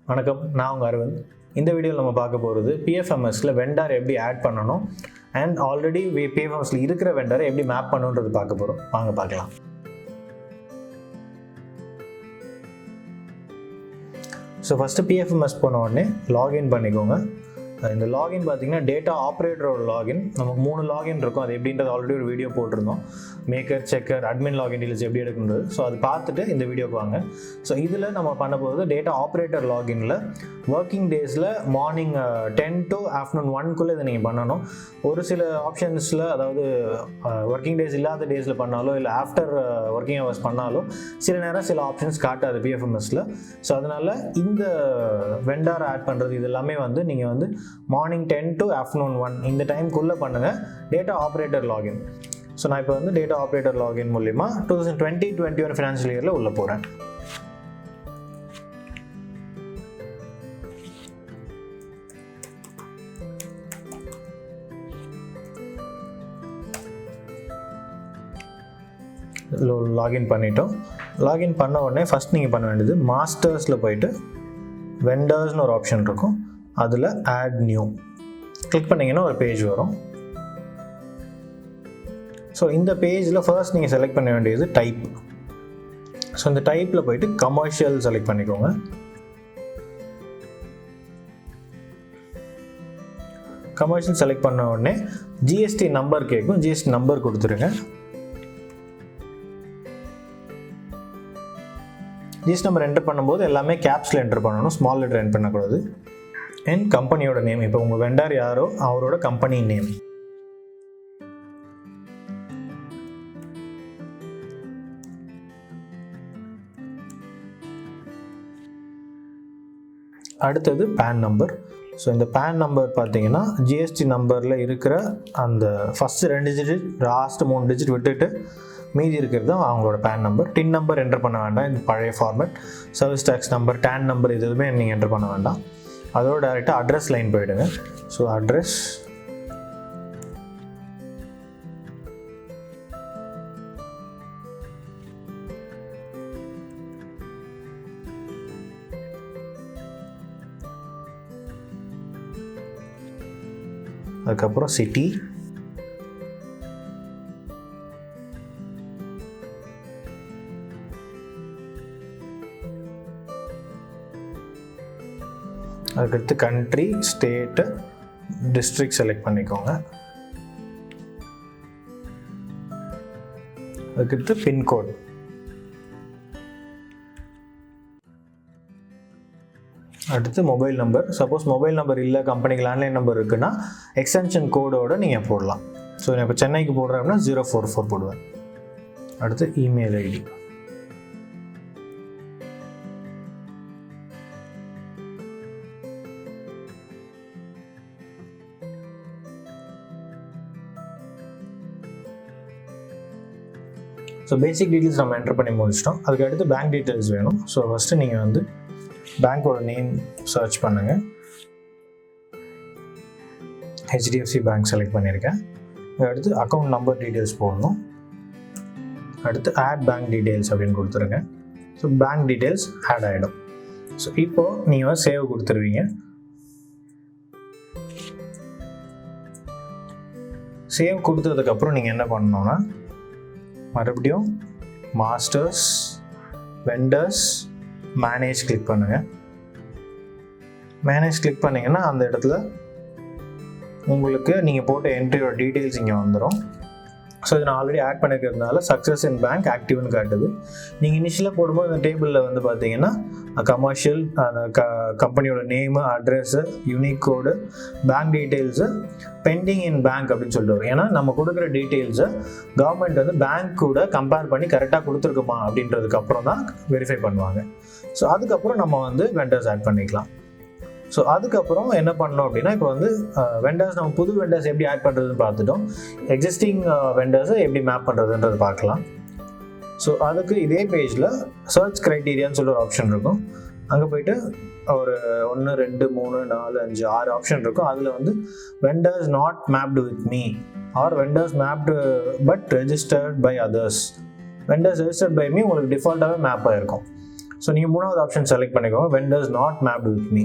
வணக்கம், நான் உங்கள் அரவிந்த். இந்த வீடியோவில் நம்ம பார்க்க போகிறது PFMSல வெண்டார் எப்படி ஆட் பண்ணணும் அண்ட் ஆல்ரெடி PFMSல இருக்கிற வெண்டாரை எப்படி மேப் பண்ணணுன்றது பார்க்க போகிறோம். வாங்க பார்க்கலாம். ஸோ ஃபஸ்ட்டு PFMS போன உடனே லாகின் பண்ணிக்கோங்க. இந்த லாகின் பார்த்தீங்கன்னா டேட்டா ஆப்ரேட்டரோட லாகின். நமக்கு 3 லாகின் இருக்கும். அது எப்படின்றது ஆல்ரெடி ஒரு வீடியோ போட்டிருந்தோம். Maker, checker, admin login deals எப்படி எடுக்குன்றது. ஸோ அது பார்த்துட்டு இந்த வீடியோக்கு வாங்க. ஸோ இதில் நம்ம பண்ண போகிறது டேட்டா ஆப்ரேட்டர் லாகினில் ஒர்க்கிங் டேஸில் மார்னிங் 10 to afternoon 1 இதை நீங்கள் பண்ணணும். ஒரு சில ஆப்ஷன்ஸில், அதாவது ஒர்க்கிங் டேஸ் இல்லாத டேஸில் பண்ணாலோ இல்லை ஆஃப்டர் ஒர்க்கிங் ஹவர்ஸ் பண்ணாலும் சில நேரம் சில ஆப்ஷன்ஸ் காட்டாது PFMSல. ஸோ அதனால் இந்த வெண்டார் ஆட் பண்ணுறது இது எல்லாமே வந்து நீங்கள் வந்து மார்னிங் 10 to afternoon 1 இந்த டைம்குள்ளே பண்ணுங்கள். Data operator login. ஸோ நான் இப்போ வந்து டேட்டா ஆப்ரேட்டர் லாகின் மூலிமா 2020-21 ஃபினான்ஷியல் இயரில் உள்ளே போகிறேன். லாகின் பண்ணிட்டோம். லாகின் பண்ண உடனே ஃபஸ்ட் நீங்கள் பண்ண வேண்டியது மாஸ்டர்ஸில் போயிட்டு வெண்டர்ஸ்னு ஒரு ஆப்ஷன் இருக்கும். அதில் ஆட் நியூ கிளிக் பண்ணிங்கன்னா ஒரு பேஜ் வரும். ஸோ இந்த பேஜில் ஃபர்ஸ்ட் நீங்கள் செலக்ட் பண்ண வேண்டியது டைப். ஸோ இந்த டைப்பில் போயிட்டு கமர்ஷியல் செலக்ட் பண்ணிக்கோங்க. கமர்ஷியல் செலக்ட் பண்ண உடனே GST நம்பர் கேட்கும். GST நம்பர் கொடுத்துருங்க. GST நம்பர் என்டர் பண்ணும்போது எல்லாமே கேப்ஸில் என்டர் பண்ணணும், ஸ்மால் லெட்டர் என்டர் பண்ணக்கூடாது. அண்ட் கம்பெனியோட நேம், இப்போ உங்கள் வெண்டார் யாரோ அவரோட கம்பெனி நேம். அடுத்தது பேன் நம்பர். ஸோ இந்த பேன் நம்பர் பார்த்தீங்கன்னா GST நம்பரில் இருக்கிற அந்த ஃபஸ்ட்டு 2 டிஜிட், லாஸ்ட்டு 3 டிஜிட் விட்டுட்டு மீதி இருக்கிறது தான் அவங்களோட PAN number. TIN number enter பண்ண வேண்டாம், இந்த பழைய format. Service tax number, TAN number இது எதுவுமே நீங்கள் என்டர் பண்ண வேண்டாம். அதோட டேரெக்டாக அட்ரஸ் லைன் போயிடுங்க. ஸோ அட்ரஸ், அதுக்கப்புறம் சிட்டி, அதுக்கடுத்து கண்ட்ரி, ஸ்டேட்டு, டிஸ்ட்ரிக்ட் செலக்ட் பண்ணிக்கோங்க. அதுக்கடுத்து பின்கோட். அடுத்து mobile number. Suppose mobile number இல்லை, கம்பெனிக்கு லேண்ட்லைன் நம்பர் இருக்குன்னா எக்ஸ்டென்ஷன் கோடோடு நீங்கள் போடலாம். ஸோ நான் இப்போ சென்னைக்கு போடுறேன் அப்படின்னா 044 போடுவேன். அடுத்து email ID. So basic details நம்ம என்டர் பண்ணி முடிச்சிட்டோம். அதுக்கு அடுத்து பேங்க் டீட்டெயில்ஸ் வேணும். ஸோ ஃபஸ்ட்டு நீங்கள் வந்து பேங்க்கோட நேம் சர்ச் பண்ணுங்கள். HDFC பேங்க் செலக்ட் பண்ணியிருக்கேன். அடுத்து அக்கௌண்ட் நம்பர் டீட்டெயில்ஸ் போடணும். அடுத்து ஆட் பேங்க் டீட்டெயில்ஸ் அப்படின்னு கொடுத்துருங்க. ஸோ பேங்க் டீட்டெயில்ஸ் ஆட் ஆகிடும். ஸோ இப்போது நீங்கள் சேவ் கொடுத்துருவீங்க. சேவ் கொடுத்ததுக்கப்புறம் நீங்கள் என்ன பண்ணணும்னா மறுபடியும் மாஸ்டர்ஸ், வெண்டர்ஸ், மேனேஜ் கிளிக் பண்ணுங்கள். மேனேஜ் கிளிக் பண்ணிங்கன்னா அந்த இடத்துல உங்களுக்கு நீங்கள் போட்ட என்ட்ரியோட டீட்டெயில்ஸ் இங்கே வந்துடும். ஸோ இது நான் ஆல்ரெடி ஆட் பண்ணிக்கிறதுனால சக்ஸஸ் இன் பேங்க் ஆக்டிவ்னு காட்டுது. நீங்கள் இனிஷியலாக போடும்போது இந்த டேபிளில் வந்து பார்த்தீங்கன்னா கமர்ஷியல், கம்பெனியோட நேமு, அட்ரெஸ்ஸு, யூனிக் கோடு, பேங்க் டீட்டெயில்ஸு, பெண்டிங் இன் பேங்க் அப்படின்னு சொல்லிட்டு வரும். ஏன்னா நம்ம கொடுக்குற டீட்டெயில்ஸை கவர்மெண்ட் வந்து பேங்க் கூட கம்பேர் பண்ணி கரெக்டாக கொடுத்துருக்குமா அப்படின்றதுக்கு அப்புறம் தான் வெரிஃபை பண்ணுவாங்க. ஸோ அதுக்கப்புறம் நம்ம வந்து வெண்டர்ஸ் ஆட் பண்ணிக்கலாம். ஸோ அதுக்கப்புறம் என்ன பண்ணோம் அப்படின்னா, இப்போ வந்து வெண்டர்ஸ், நம்ம புது வெண்டர்ஸ் எப்படி ஆட் பண்ணுறதுன்னு பார்த்துட்டோம். எக்ஸிஸ்டிங் வெண்டர்ஸை எப்படி மேப் பண்ணுறதுன்றது பார்க்கலாம். ஸோ அதுக்கு இதே பேஜில் சர்ச் க்ரைட்டீரியான்னு சொல்லி ஒரு ஆப்ஷன் இருக்கும். அங்கே போய்ட்டு ஒரு 1 2 3 4 5 6 ஆப்ஷன் இருக்கும். அதில் வந்து vendors not mapped with me are vendors mapped but registered by others. Vendors registered by me உங்களுக்கு டிஃபால்ட்டாகவே மேப் ஆகிருக்கும். ஸோ நீங்கள் மூணாவது ஆப்ஷன் செலக்ட் பண்ணிக்கோங்க, vendors not mapped with me.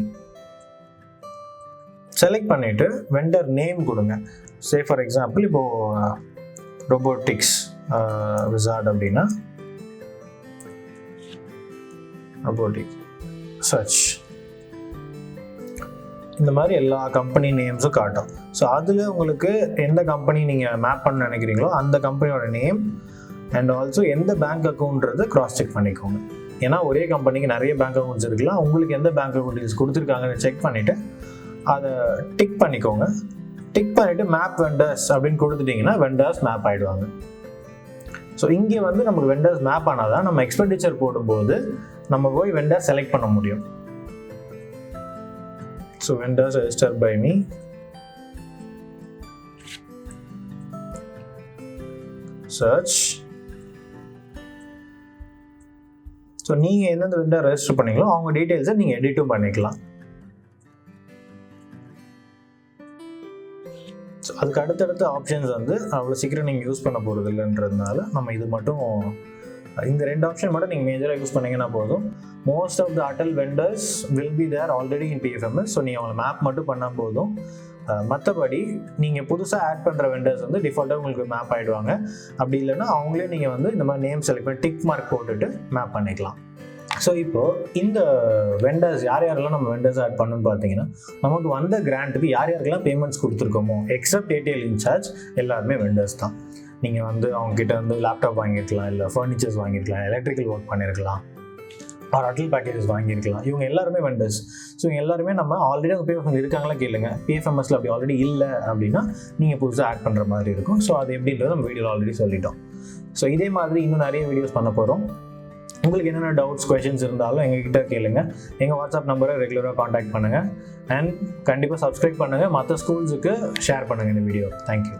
Select பண்ணிவிட்டு வெண்டர் நேம் கொடுங்க. சே ஃபார் எக்ஸாம்பிள் இப்போது robotics wizard அப்படின்னா ரோபோட்டிக்ஸ் சர்ச், இந்த மாதிரி எல்லா கம்பெனி நேம்ஸும் காட்டும். ஸோ அதில் உங்களுக்கு எந்த கம்பெனி நீங்கள் மேப் பண்ண நினைக்கிறீங்களோ அந்த கம்பெனியோட நேம் அண்ட் ஆல்சோ எந்த பேங்க் அக்கௌண்ட்றது கிராஸ் செக் பண்ணிக்கோங்க. ஏன்னா ஒரே கம்பெனிக்கு நிறைய பேங்க் அக்கௌண்ட்ஸ் இருக்கலாம், உங்களுக்கு எந்த பேங்க் அக்கௌண்ட் டீல்ஸ் கொடுத்துருக்காங்கன்னு செக் பண்ணிவிட்டு அதை டிக் பண்ணிக்கோங்க. டிக் பண்ணிவிட்டு மேப் வெண்டர்ஸ் அப்படின்னு கொடுத்துட்டிங்கன்னா வெண்டர்ஸ் மேப் ஆகிடுவாங்க. ஸோ இங்கே வந்து நமக்கு வெண்டர்ஸ் மேப் ஆனால் தான் நம்ம எக்ஸ்பெண்டிச்சர் போடும்போது நம்ம போய் வெண்டர் செலக்ட் பண்ண முடியும். So vendors register by me, search. So நீங்கள் எந்தெந்த வெண்டர் ரெஜிஸ்டர் பண்ணீங்களோ அவங்க டீட்டெயில்ஸை நீங்கள் எடிட்டும் பண்ணிக்கலாம். ஸோ அதுக்கு அடுத்தடுத்த ஆப்ஷன்ஸ் வந்து அவ்வளோ சீக்கிரம் நீங்கள் யூஸ் பண்ண போகிறது இல்லைன்றதுனால நம்ம இது மட்டும், இந்த 2 ஆப்ஷன் மட்டும் நீங்கள் மேஜராக யூஸ் பண்ணிங்கன்னா போதும். மோஸ்ட் ஆஃப் த அட்டல் vendors will be there already in PFMS. So நீங்கள் அவங்களை மேப் மட்டும் பண்ணால் போதும். மற்றபடி நீங்கள் புதுசாக ஆட் பண்ணுற வெண்டர்ஸ் வந்து டிஃபால்ட்டாக உங்களுக்கு மேப் ஆகிடுவாங்க. அப்படி இல்லைன்னா அவங்களே நீங்கள் வந்து இந்த மாதிரி நேம் செலக்ட் பண்ணி டிக் மார்க் போட்டுட்டு மேப் பண்ணிக்கலாம். ஸோ இப்போது இந்த வெண்டர்ஸ் யாரெல்லாம் நம்ம வெண்டர்ஸ் ஆட் பண்ணணும்னு பார்த்தீங்கன்னா, நமக்கு வந்த கிராண்ட்டுக்கு யாரெல்லாம் பேமெண்ட்ஸ் கொடுத்துருக்கோமோ எக்ஸப்ட் ATL இன்சார்ஜ் எல்லாருமே வெண்டர்ஸ் தான். நீங்கள் வந்து அவங்ககிட்ட வந்து லேப்டாப் வாங்கியிருக்கலாம், இல்லை ஃபர்னிச்சர்ஸ் வாங்கியிருக்கலாம், எலக்ட்ரிக்கல் ஒர்க் பண்ணியிருக்கலாம், ஒரு அட்டல் பேக்கேஜஸ் வாங்கியிருக்கலாம். இவங்க எல்லாருமே வெண்டர்ஸ். ஸோ இவங்க எல்லாருமே நம்ம ஆல்ரெடி அவங்க PFMS இருக்காங்களா கேளுங்க. PFMSல அப்படி ஆல்ரெடி இல்லை அப்படின்னா நீங்கள் புதுசாக ஆட் பண்ணுற மாதிரி இருக்கும். ஸோ அது எப்படின்றது நம்ம வீடியோவில் ஆல்ரெடி சொல்லிட்டோம். ஸோ இதே மாதிரி இன்னும் நிறைய வீடியோஸ் பண்ண போகிறோம். உங்களுக்கு என்னென்ன டவுட்ஸ், கொஷின்ஸ் இருந்தாலும் எங்ககிட்ட கேளுங்க. எங்கள் வாட்ஸ்அப் நம்பரை ரெகுலராக காண்டாக்ட் பண்ணுங்கள். அண்ட் கண்டிப்பாக சப்ஸ்கிரைப் பண்ணுங்கள். மற்ற ஸ்கூல்ஸுக்கு ஷேர் பண்ணுங்கள் இந்த வீடியோ. தேங்க்யூ.